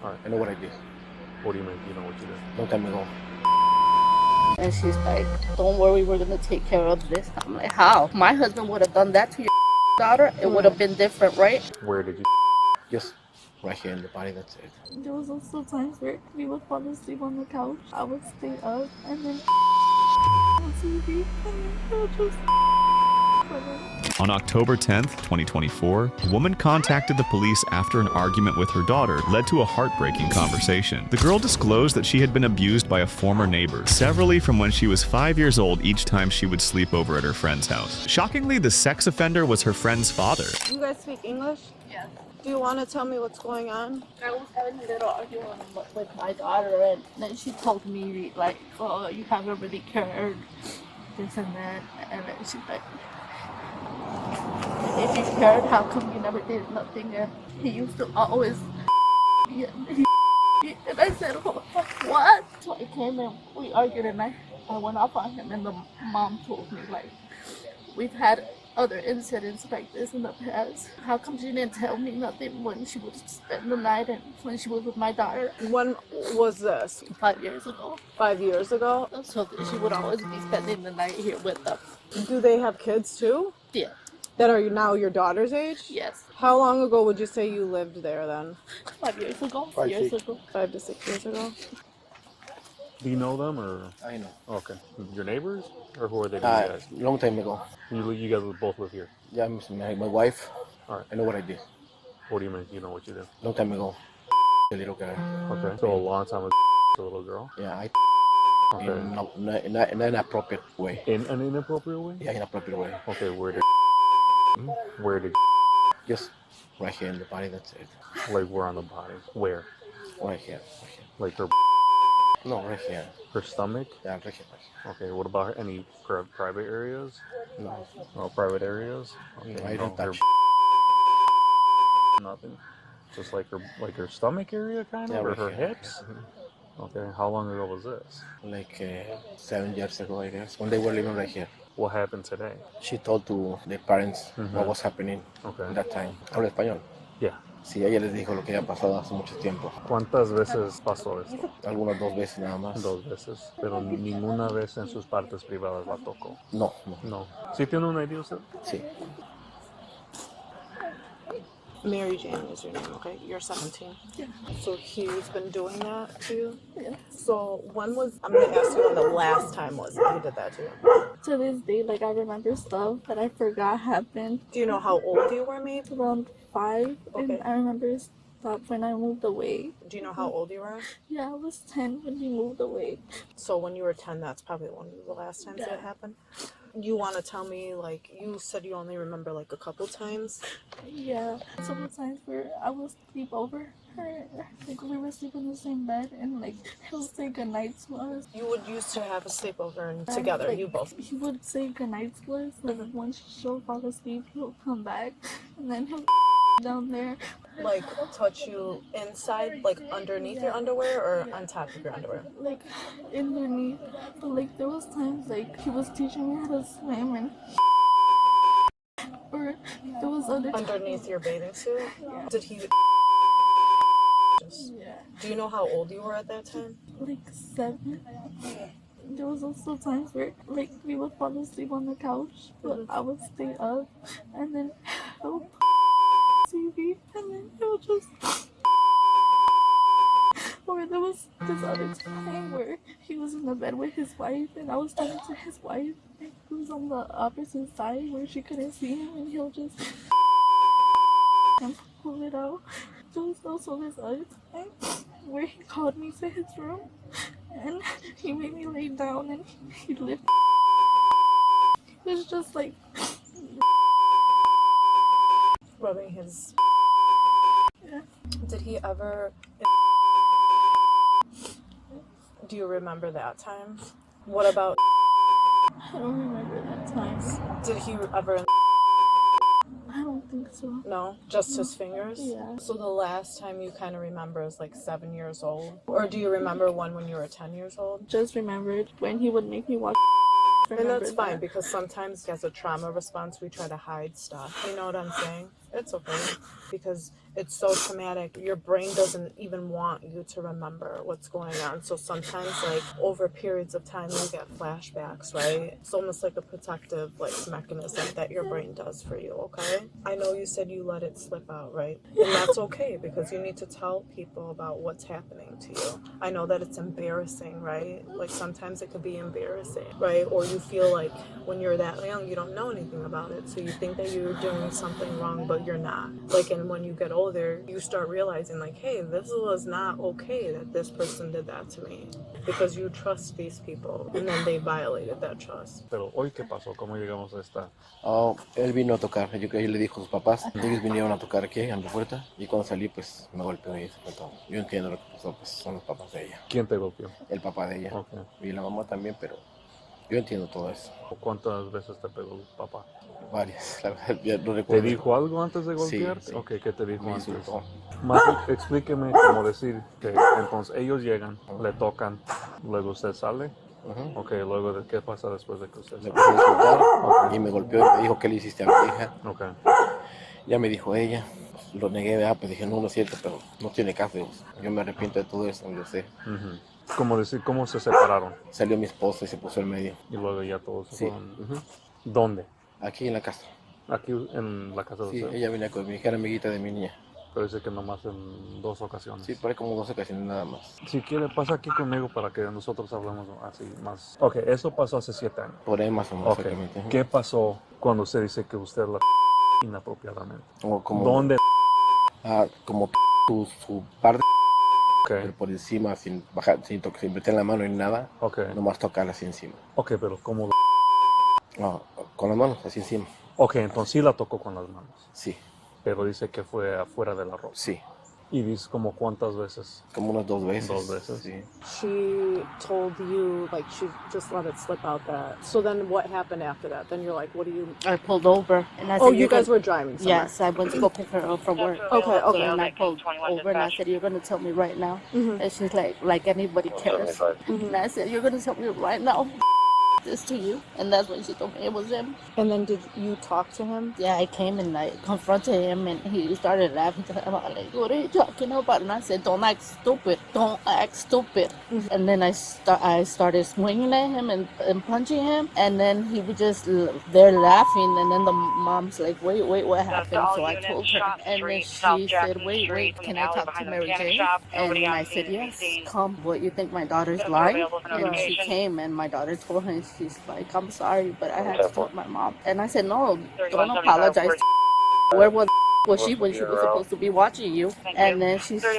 All right. I know what I did. What do you mean? You know what you did? Long time ago. And she's like, don't worry, we're going to take care of this. I'm like, how? My husband would have done that to your daughter. It would have been different, right? Where did you? Just right here in the body, that's it. There was also times where we would fall asleep on the couch. I would stay up and then on TV and then he would just On October 10th, 2024, a woman contacted the police after an argument with her daughter led to a heartbreaking conversation. The girl disclosed that she had been abused by a former neighbor, severally from when she was 5 years old each time she would sleep over at her friend's house. Shockingly, the sex offender was her friend's father. You guys speak English? Yes. Do you want to tell me what's going on? I was having a little argument with my daughter, and then she told me, like, oh, you haven't really cared, this and that. And then she's like, if you cared, how come you never did nothing? And he used to always, and I said, what? So I came and we argued, and I went off on him, and the mom told me, like, we've had other incidents like this in the past. How come she didn't tell me nothing when she would spend the night and when she was with my daughter? When was this? 5 years ago. 5 years ago? So she would always be spending the night here with them. Do they have kids too? Yeah. That are now your daughter's age? Yes. How long ago would you say you lived there then? 5 years ago. 5, years 6. ago. 5 to 6 years ago? Do you know them or? I know. Okay. Your neighbors or who are they? To you guys? Long time ago. You guys both live here. Yeah, my wife. All right. I know what I did. What do you mean? You know what you did? Long time ago. The little girl. Okay. So a long time ago, the little girl. Yeah, I Okay. in an inappropriate way. In an inappropriate way? Yeah, inappropriate way. Okay. Where did? Just right here in the body, that's it. Like where on the body? Where? Right here. Right here. Like her No, right here. stomach? Yeah, right here. Right Okay. What about any private areas? here. No, No private areas. Okay. I don't touch. Nothing. Just like her stomach area, kind of, Yeah, or right her here. hips. Okay. How long ago was this? Like 7 years ago, I guess, when they were living right here. What happened today? She told to the parents what was happening Okay. at that time. Habla español. Yeah. Sí, ella les dijo lo que había pasado hace mucho tiempo. ¿Cuántas veces pasó esto? Algunas 2 veces nada más. 2 veces. Pero ninguna vez en sus partes privadas la tocó. No, no. No. ¿Sí tiene una idea usted? Sí. Mary Jane is your name, okay? You're 17. Yeah. So he's been doing that to you? Yeah. So when was, I'm going to ask you when the last time was that he did that to you. To this day, like, I remember stuff that I forgot happened. Do you know how old you were maybe? Around 5, Okay. and I remember stuff when I moved away. Do you know how old you were? Yeah, I was 10 when he moved away. So when you were 10, that's probably one of the last times that Yeah. it happened. You want to tell me, like, you said you only remember, like, a couple times. Yeah, some times where I would sleep over her, like we were sleeping in the same bed, and like he'll say goodnight to us. You would used to have a sleepover and together, Like, you both. He would say goodnight to us, like once she'll fall asleep, he'll come back, and then he'll down there. Like, touch you inside, like, underneath your underwear or on top of your underwear? Like underneath, but like there was times like he was teaching me how to swim, and or there was other Underneath your bathing suit? Yeah. Did he... Yeah, Do you know how old you were at that time? like 7. There was also times where like we would fall asleep on the couch, but I would stay up, and then he'll TV, and then he'll just. Or there was this other time where he was in the bed with his wife, and I was talking to his wife, and he was on the opposite side where she couldn't see him, and he'll just and pull it out. There was also this other time where he called me to his room, and he made me lay down, and he lifted. It was just like Rubbing his... Yeah. Did he ever... Do you remember that time? What about... I don't remember that time. Did he ever... I don't think so. No? Just his fingers? Yeah. So the last time you kind of remember is like 7 years old? Or do you remember one when you were 10 years old? Just remembered when he would make me watch. And that's fine, because sometimes as a trauma response we try to hide stuff. You know what I'm saying? It's okay. Because it's so traumatic. Your brain doesn't even want you to remember what's going on. So sometimes, like, over periods of time, you get flashbacks, right? It's almost like a protective, like, mechanism that your brain does for you, okay? I know you said you let it slip out, right? And that's okay, because you need to tell people about what's happening to you. I know that it's embarrassing, right? Like, sometimes it could be embarrassing, right? Or you feel like when you're that young, you don't know anything about it, so you think that you're doing something wrong, but you're not. Like, and when you get older, you start realizing, like, hey, this was not okay that this person did that to me, because you trust these people, and then they violated that trust. Pero hoy, ¿qué pasó? ¿Cómo llegamos a esta? Oh, él vino a tocar, yo creo que le dijo a sus papás. Ellos vinieron a tocar aquí en la puerta y cuando salí pues me golpeó y se fue todo. Yo entiendo lo que pasó, pues son los papás de ella. ¿Quién te golpeó? El papá de ella. Okay. Y la mamá también, pero yo entiendo todo eso. ¿Cuántas veces te pegó el papá? Varias, la verdad, ya no recuerdo. ¿Te dijo algo antes de golpearte? Sí. Ok, ¿qué te dijo Me antes? insultó. Más explíqueme cómo decir que entonces ellos llegan, le tocan, luego usted sale. Ok, luego de qué pasa después de que usted Me sale. puso a insultar y me golpeó y me dijo, ¿qué le hiciste a mi hija? Ok. Ya me dijo ella, lo negué, pues dije, no es cierto, pero no tiene caso, yo me arrepiento de todo eso, yo sé. ¿Cómo decir, cómo se separaron? Salió mi esposa y se puso en medio. Y luego ya todos se Sí. fueron. ¿Dónde? Aquí en la casa. Aquí en la casa de Sí, usted. ella venía conmigo, era amiguita de mi niña. Pero dice que nomás en 2 ocasiones. Sí, por ahí como 2 ocasiones nada más. Si quiere, pasa aquí conmigo para que nosotros hablemos así más. Ok, eso pasó hace 7 años. Por ahí más o menos, Ok, exactamente. ¿qué pasó cuando usted dice que usted la inapropiadamente? Como ¿Dónde? como su parte, Ok, pero por encima, sin bajar, sin meter la mano ni nada, ok, nomás tocarla así encima. ok, pero ¿cómo? No, con las manos así encima. Ok, entonces sí la tocó con las manos, Sí, pero dice que fue afuera de la ropa. sí. Y dice como cuántas veces. Como unas 2 veces. 2 veces. Sí. She told you, like, she just let it slip out that. So then what happened after that? Then you're like, what do you... I pulled over and I said, Oh, you "You're guys gonna-" were driving somewhere. Yes, I went to go pick her up from work. Okay, So okay. then I pulled over and I said, "You're gonna tell me right now." And she's like anybody cares. And I said, "You're gonna tell me right now this to you." And that's when she told me it was him. And then did you talk to him? Yeah, I came and I confronted him and he started laughing. About, like, "What are you talking about?" And I said, "Don't act stupid. Don't act stupid." And then I started swinging at him and punching him. And then he was just there laughing. And then the mom's like, wait, what happened? So I told her. And then she said, wait, can I talk to Mary Jane? And I said, yes, come. What, you think my daughter's lying? And she came and my daughter told her, and she's like, "I'm sorry, but I had to tell my mom." And I said, "No, don't apologize. Where was she when she was supposed to be watching you?" And then she said,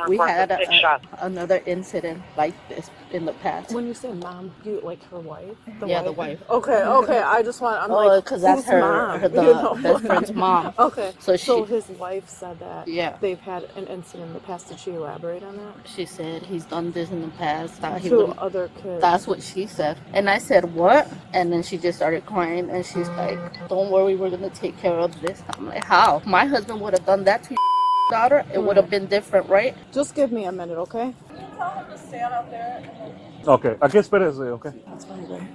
"We had another incident like this in the past." When you say mom, you like her wife? The wife. Okay. I just want, I'm Oh, like, because that's who's mom? the You know? best friend's mom. Okay. So So she, his wife said that Yeah. they've had an incident in the past. Did she elaborate on that? she said he's done this in the past. That he To wouldn't- other kids. That's what she said. And I said, "What?" And then she just started crying and she's like, "Don't worry, we're going to take care of this." I'm like, how? My husband would have done that to your daughter. It would have been different, right? Just give me a minute, okay? Ok, aquí espérese, ok. That's fine, babe.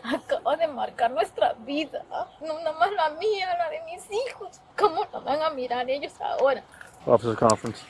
Acaba de marcar nuestra vida, no nada más la mía, la de mis hijos. ¿Cómo la van a mirar ellos ahora? Officer conference.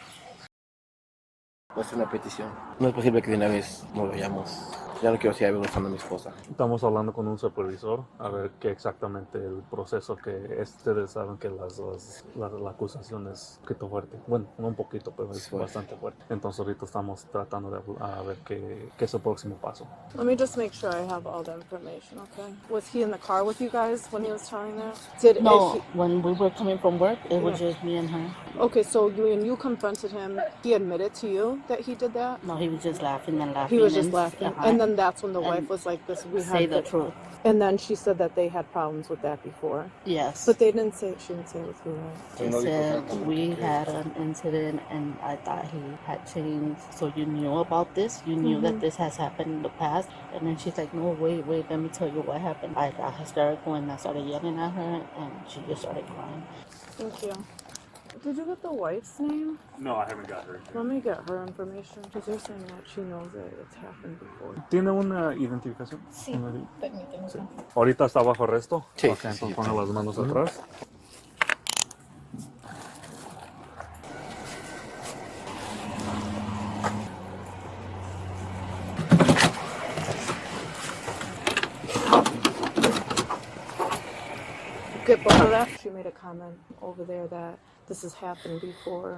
Voy a hacer una petición. No es posible que de una vez nos vayamos. Ya no quiero seguir abusando a mi esposa. Estamos hablando con un supervisor a ver qué exactamente el proceso que ustedes saben que la acusación es un poquito fuerte. Bueno, no un poquito, pero es Fuerte. bastante fuerte. Entonces ahorita estamos tratando de a ver qué es el próximo paso. Let me just make sure I have all the information, okay? Was he in the car with you guys when he was telling that? Did No, he- when we were coming from work, it was just me and her. Okay, so when you confronted him, he admitted to you that he did that? No, he was just laughing and laughing. He was just and, laughing. uh-huh, And then that's when the And wife was like, "This, we say had the truth. And then she said that they had problems with that before. Yes. But they didn't say, she didn't say it with who, right? They said we had an incident and I thought he had changed. So you knew about this? You knew that this has happened in the past? And then she's like, "No, wait, let me tell you what happened." I got hysterical and I started yelling at her and she just started crying. Thank you. Did you get the wife's name? No, I haven't got her. Let me get her information because you're saying that she knows that it's happened before. ¿Tiene una identificación? Sí, permíteme. Sí. ¿Ahorita está bajo arresto? Sí, Ok, sí, entonces sí. pone las manos atrás. Get both of that. She made a comment over there that this has happened before.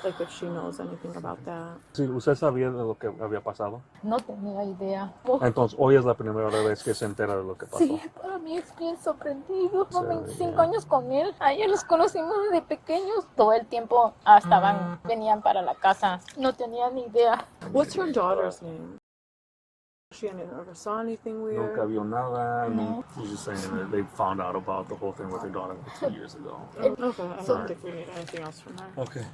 Like if she knows anything about that. Sí, ¿usted sabía de lo que había pasado? No tenía idea. Entonces, hoy es la primera vez que se entera de lo que pasó. Sí, para mí es bien sorprendido. Son Sí, 25 ya. años con él. A ellos los conocimos desde pequeños. Todo el tiempo venían para la casa. No tenía ni idea. What's her daughter's name? She never saw anything weird. Nunca vio nada. I mean, No. she's just saying that they found out about the whole thing with her daughter like 2 years ago. Okay, I don't think we need anything else from her. Okay.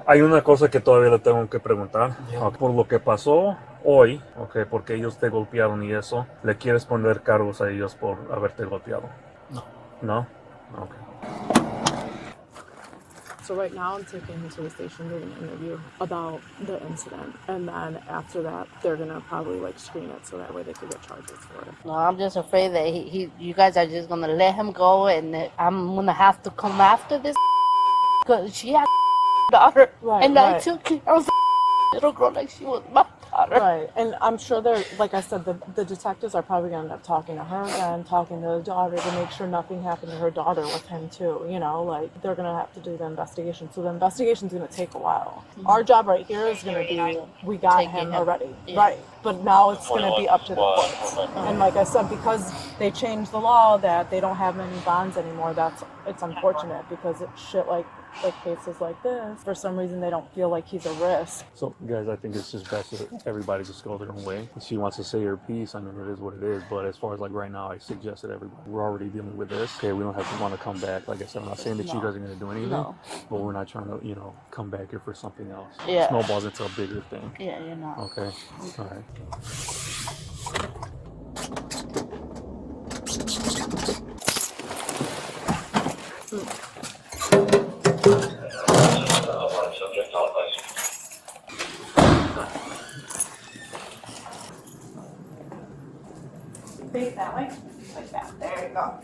Hay una cosa que todavía le tengo que preguntar. Ok, por lo que pasó hoy, okay, porque ellos te golpearon y eso, ¿le quieres poner cargos a ellos por haberte golpeado? No. ¿No? Okay. So right now I'm taking him to the station. They're gonna interview about the incident, and then after that, they're gonna probably like screen it so that way they could get charges for it. No, I'm just afraid that you guys are just gonna let him go, and that I'm gonna have to come after this because she had a daughter, Right, and I right. took care of the little girl like she was my daughter. Right, and I'm sure they're, like I said, the detectives are probably gonna end up talking to her again, talking to the daughter to make sure nothing happened to her daughter with him too. You know, like they're gonna have to do the investigation. So the investigation's gonna take a while. Our job right here is gonna be we got Taking him him. already, Yeah. right? But now it's gonna be up to the courts. And like I said, because they changed the law that they don't have any bonds anymore, it's unfortunate because it's shit like cases like this, for some reason they don't feel like he's a risk. So, guys, I think it's just best that everybody just go their own way. If she wants to say her piece, I mean, it is what it is. But as far as like right now, I suggest that everybody, we're already dealing with this. Okay, we don't have to want to come back. Like I said, I'm not saying that you guys are going to do anything, No. but we're not trying to, come back here for something else. Yeah. Snowballs into a bigger thing. Yeah, you know. Okay. All right. Face that way, like that. There you go.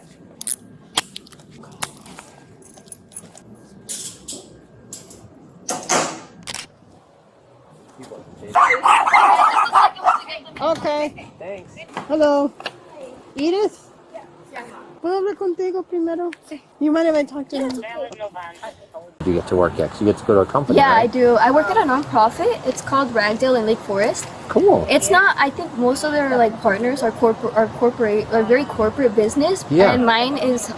Okay. Thanks. Hello. Edith? ¿Puedo hablar contigo primero? Sí. You mind if I talk to him? You get to work at? 'Cause you get to go to a company, Yeah, I right? do. I work at a nonprofit. It's called Ragdale in Lake Forest. Cool. It's not. I think most of their like partners are corporate, like very corporate business. Yeah. And mine is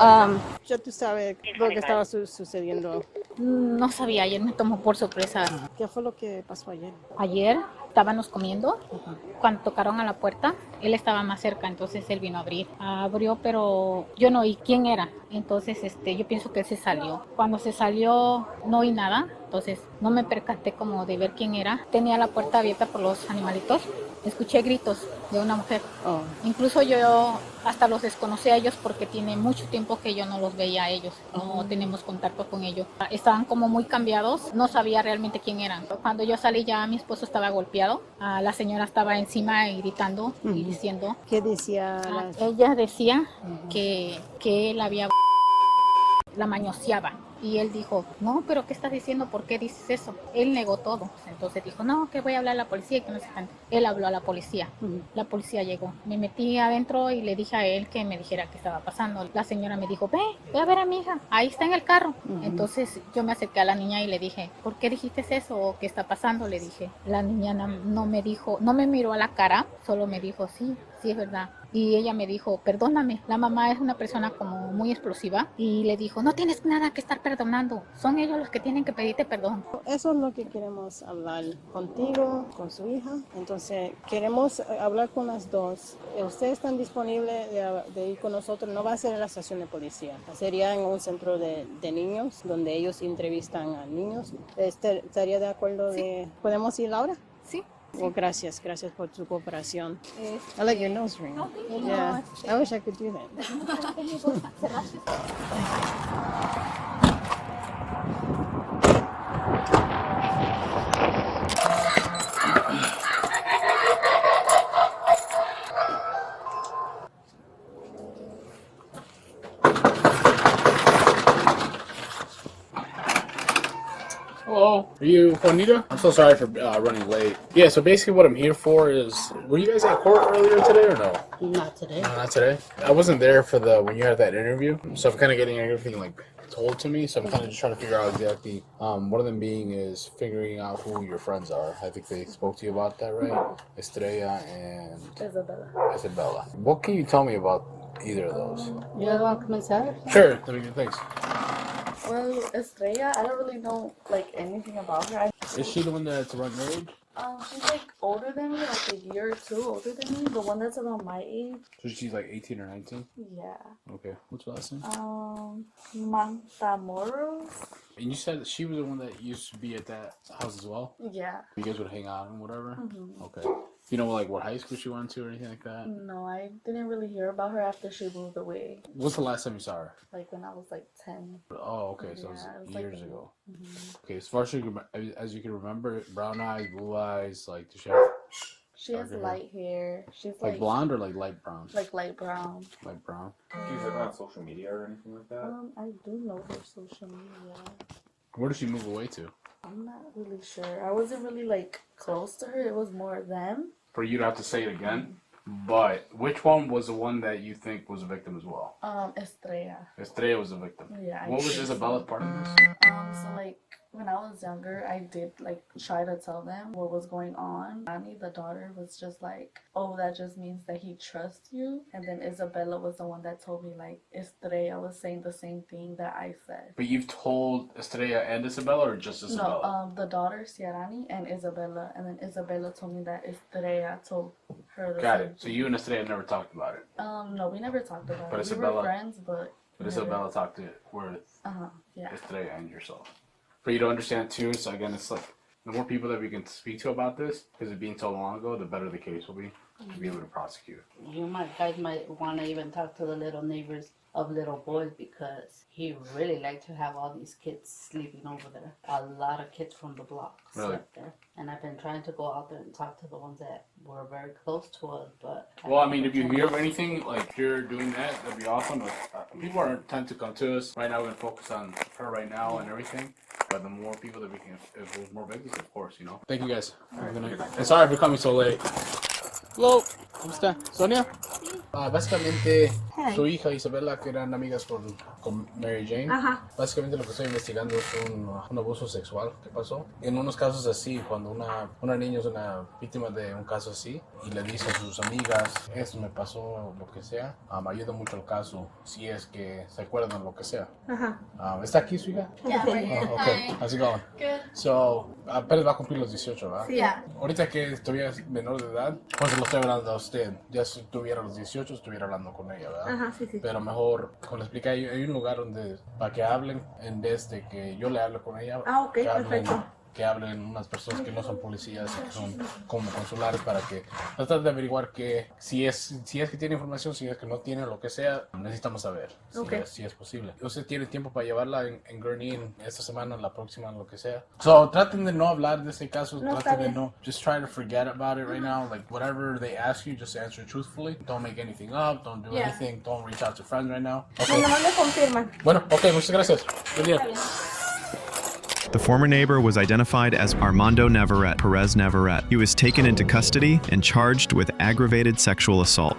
Ya tú sabes lo que estaba sucediendo. No sabía, ayer me tomó por sorpresa. ¿Qué fue lo que pasó ayer? Ayer estábamos comiendo, cuando tocaron a la puerta, él estaba más cerca, entonces él vino a abrir. Abrió, pero yo no oí quién era, entonces yo pienso que él se salió. Cuando se salió no oí nada, entonces no me percaté como de ver quién era. Tenía la puerta abierta por los animalitos, escuché gritos de una mujer. Oh. Incluso yo hasta los desconocí a ellos porque tiene mucho tiempo que yo no los veía a ellos, no tenemos contacto con ellos. Estaban como muy cambiados, no sabía realmente quién eran. Cuando yo salí ya mi esposo estaba golpeado, la señora estaba encima y gritando y diciendo. ¿Qué decía? Ella decía que él la mañoseaba. Y él dijo, no, pero ¿qué estás diciendo? ¿Por qué dices eso? Él negó todo. Entonces dijo, no, que voy a hablar a la policía y que no sé qué. Él habló a la policía. La policía llegó. Me metí adentro y le dije a él que me dijera qué estaba pasando. La señora me dijo, ve a ver a mi hija. Ahí está en el carro. Entonces yo me acerqué a la niña y le dije, ¿por qué dijiste eso? ¿O qué está pasando? Le dije. La niña no me dijo, no me miró a la cara, solo me dijo, sí, es verdad. Y ella me dijo, perdóname. La mamá es una persona como muy explosiva y le dijo, no tienes nada que estar perdonando. Son ellos los que tienen que pedirte perdón. Eso es lo que queremos hablar contigo, con su hija. Entonces, queremos hablar con las dos. Ustedes están disponibles de ir con nosotros. No va a ser en la estación de policía. Sería en un centro de niños donde ellos entrevistan a niños. ¿Estaría de acuerdo? Sí. ¿Podemos ir ahora? Sí. Well, gracias por tu cooperación. I like your nose ring. Yeah, I wish I could do that. Hello, are you Juanita? I'm so sorry for running late. Yeah, so basically what I'm here for is, were you guys at court earlier today or no? Not today. No, not today. I wasn't there for when you had that interview, so I'm kind of getting everything like told to me. So I'm kind of just trying to figure out exactly. One of them being is figuring out who your friends are. I think they spoke to you about that, right? Estrella and Isabella. What can you tell me about either of those? You guys want to comenzar? Sure. Let me do things. Well, Estrella, I don't really know like anything about her. Is she the one that's around your age? She's like older than me, like a year or two older than me. The one that's around my age. So she's like 18 or 19? Yeah. Okay. What's her last name? Matamoros. And you said that she was the one that used to be at that house as well? Yeah. You guys would hang out and whatever? Mm-hmm. Okay. You know, like, what high school she went to or anything like that? No, I didn't really hear about her after she moved away. What's the last time you saw her? Like when I was like 10. Oh, okay. So Yeah, it was like, years ago. Mm-hmm. Okay, as far as you can remember, brown eyes, blue eyes, like, does she have... She has light hair. She's like blonde or like light brown? Like light brown. Light brown. Do you have her on social media or anything like that? I do know her social media. Where did she move away to? I'm not really sure. I wasn't really like close to her. It was more them. For you to have to say it again, but which one was the one that you think was a victim as well? Estrella. Estrella was a victim. Yeah. What was Isabella's part of this? So like when I was younger, I did like try to tell them what was going on. Annie, the daughter, was just like, oh, that just means that he trusts you. And then Isabella was the one that told me like Estrella was saying the same thing that I said. But you've told Estrella and Isabella, or just Isabella? No, the daughter, Ciarani, and Isabella. And then Isabella told me that Estrella told her the Got same it. So you and Estrella never talked about it? No, we never talked about But it. Isabella, we were friends, but Isabella talked to it with yeah. Estrella and yourself. For you to understand too, so again, it's like the more people that we can speak to about this, because it's being so long ago, the better the case will be to be able to prosecute. You guys might want to even talk to the little neighbors of little boys, because he really liked to have all these kids sleeping over there. A lot of kids from the block slept there. And I've been trying to go out there and talk to the ones that were very close to us, but... Well, I mean, if you hear of anything, like, if you're doing that, that'd be awesome. But people tend to come to us. Right now, we're going to focus on her right now and everything. But the more people that we can, if there's more victims, of course, you know. Thank you, guys. Have a good night. And sorry for coming so late. Hello. ¿Cómo está? ¿Sonia? Básicamente, su hija Isabela, que eran amigas con Mary Jane, básicamente lo que estoy investigando es un abuso sexual que pasó. En unos casos así, cuando una niña es una víctima de un caso así y le dice a sus amigas, esto me pasó, lo que sea, ayuda mucho el caso, si es que se acuerdan lo que sea. ¿Está aquí su hija? Yeah, right here. Okay. How's it going? Good. So, apenas va a cumplir los 18, ¿verdad? Yeah. Ahorita que todavía es menor de edad, pues lo estoy hablando a usted. Ya si tuviera los 18, estuviera hablando con ella, ¿verdad? Sí. Pero mejor, como le expliqué, hay un lugar donde, para que hablen, en vez de que yo le hable con ella. Ok, perfecto. Que hablen unas personas que no son policías, que son como consulares, para que tratar de averiguar que si es que tiene información, si es que no tiene, lo que sea, necesitamos saber si es posible. Usted tiene tiempo para llevarla en Gurney esta semana, la próxima, lo que sea. So, traten de no hablar de ese caso, traten de no, just try to forget about it right now. Like, whatever they ask you, just answer truthfully. Don't make anything up, don't do anything, don't reach out to friends right now. Okay. No me confirman. Bueno, ok, muchas gracias. Buen día. The former neighbor was identified as Armando Perez Navarrete. He was taken into custody and charged with aggravated sexual assault.